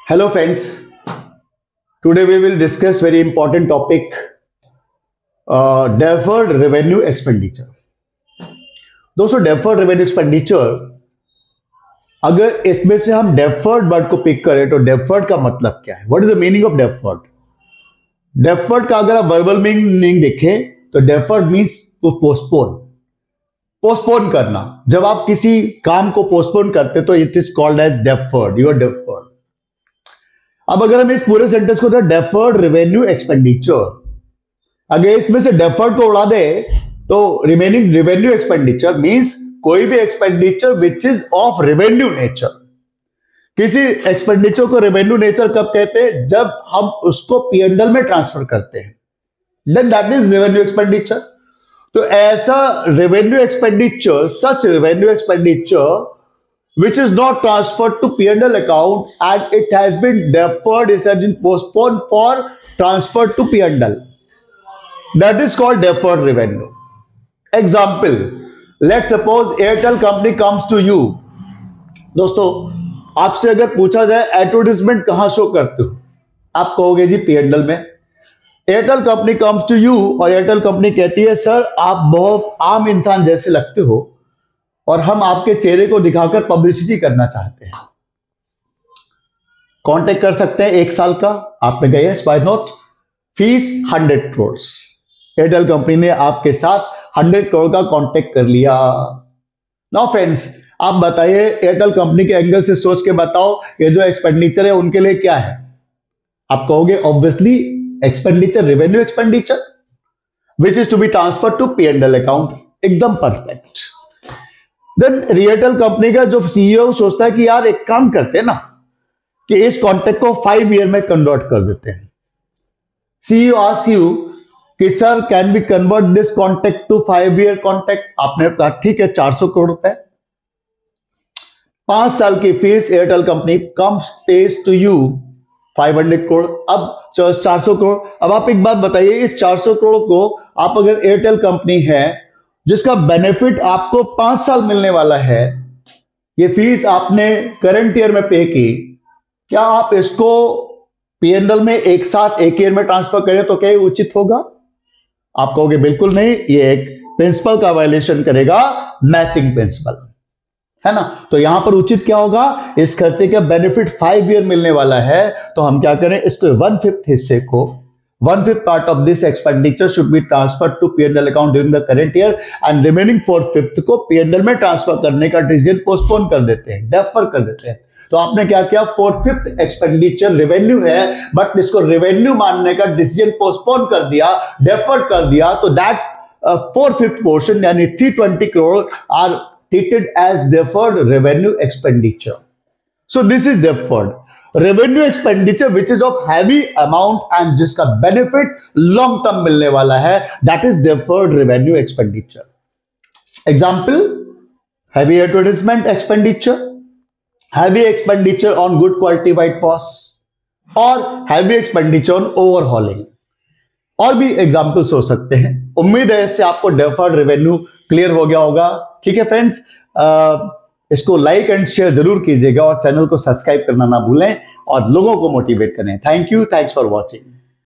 Hello friends, today we will discuss very important topic, deferred revenue expenditure. दोस्तों deferred revenue expenditure, अगर इसमें से हम deferred वर्ड को पिक करें तो deferred का मतलब क्या है? What is the meaning of deferred? Deferred का अगर आप verbal meaning देखें तो deferred means to postpone. Postpone करना. जब आप किसी काम को पोस्टपोन करते तो it is called as deferred. You are deferred. अब अगर हम इस पूरे सेंटेंस को डेफर्ड रेवेन्यू एक्सपेंडिचर, अगर इसमें से डेफर्ड को उड़ा दे तो रिमेनिंग रेवेन्यू एक्सपेंडिचर मींस कोई भी expenditure which is of revenue nature. किसी एक्सपेंडिचर को रेवेन्यू नेचर कब कहते हैं? जब हम उसको P&L में ट्रांसफर करते हैं, then that is revenue expenditure. तो ऐसा revenue expenditure, such revenue expenditure which is not transferred to P&L account and it has been deferred, it has been postponed for transfer to P&L. That is called deferred revenue. Example, let's suppose Airtel company comes to you. दोस्तों, आपसे अगर पूछा जाए advertisement कहां show करते हो, आप कहोगे जी P&L में. Airtel company comes to you और एयरटेल कंपनी कहती है सर आप बहुत आम इंसान जैसे लगते हो और हम आपके चेहरे को दिखाकर पब्लिसिटी करना चाहते हैं. कांटेक्ट कर सकते हैं 1 साल का. आपने कहा yes, why not. Fees 100 crore. Airtel company ने आपके साथ 100 करोड़ का कांटेक्ट कर लिया. नाउ फ्रेंड्स, आप बताइए एयरटेल कंपनी के एंगल से सोच के बताओ ये जो एक्सपेंडिचर है उनके लिए क्या है? आप कहोगे obviously expenditure, revenue expenditure which is to be transfer to P&L account. एकदम परफेक्ट. देन एयरटेल कंपनी का जो सीईओ सोचता है कि यार एक काम करते हैं ना कि इस कॉन्ट्रैक्ट को 5 ईयर में कन्वर्ट कर देते हैं. सीईओ आस्क यू कि sir can we convert this contract to 5 year contract. आपने कहा ठीक है, 400 करोड़ रुपए, 5 साल की fees. Airtel company comes pays to you 500 crore. अब 400 करोड़. अब आप एक बात बताइए, इस 400 करोड़ को आप अगर एयरटेल कंपनी है जिसका बेनिफिट आपको 5 साल मिलने वाला है, ये फीस आपने करंट ईयर में पे की, क्या आप इसको P&L में एक साथ एक ईयर में ट्रांसफर करें तो क्या उचित होगा? आप कहोगे बिल्कुल नहीं, ये एक प्रिंसिपल का वायलेशन करेगा, मैचिंग प्रिंसिपल है ना. तो यहां पर उचित क्या होगा? इस खर्चे का बेनिफिट 5 ईयर मिलने वाला है तो हम क्या करें, इसको 1/5 हिस्से को, 1/5 part of this expenditure should be transferred to P&L account during the current year and remaining 4/5 को P&L में ट्रांसफर करने का डिसीजन पोस्टपोन कर देते हैं, डेफर कर देते हैं. तो आपने क्या किया, 4/5 एक्सपेंडिचर रेवेन्यू है बट इसको रेवेन्यू मानने का डिसीजन पोस्टपोन कर दिया, डेफर कर दिया. तो दैट 4/5 पोर्शन यानी 320 crore are treated as deferred revenue expenditure. So this is deferred revenue expenditure which is of heavy amount and जिसका benefit long term मिलने वाला है, that is deferred revenue expenditure. Example, heavy advertisement expenditure, heavy expenditure on good quality white posts और heavy expenditure on overhauling. और भी examples हो सकते हैं. उम्मीद है इससे आपको deferred revenue क्लियर हो गया होगा. ठीक है फ्रेंड्स, इसको लाइक एंड शेयर जरूर कीजिएगा और चैनल को सब्सक्राइब करना ना भूलें और लोगों को मोटिवेट करें. Thank you, thanks for watching.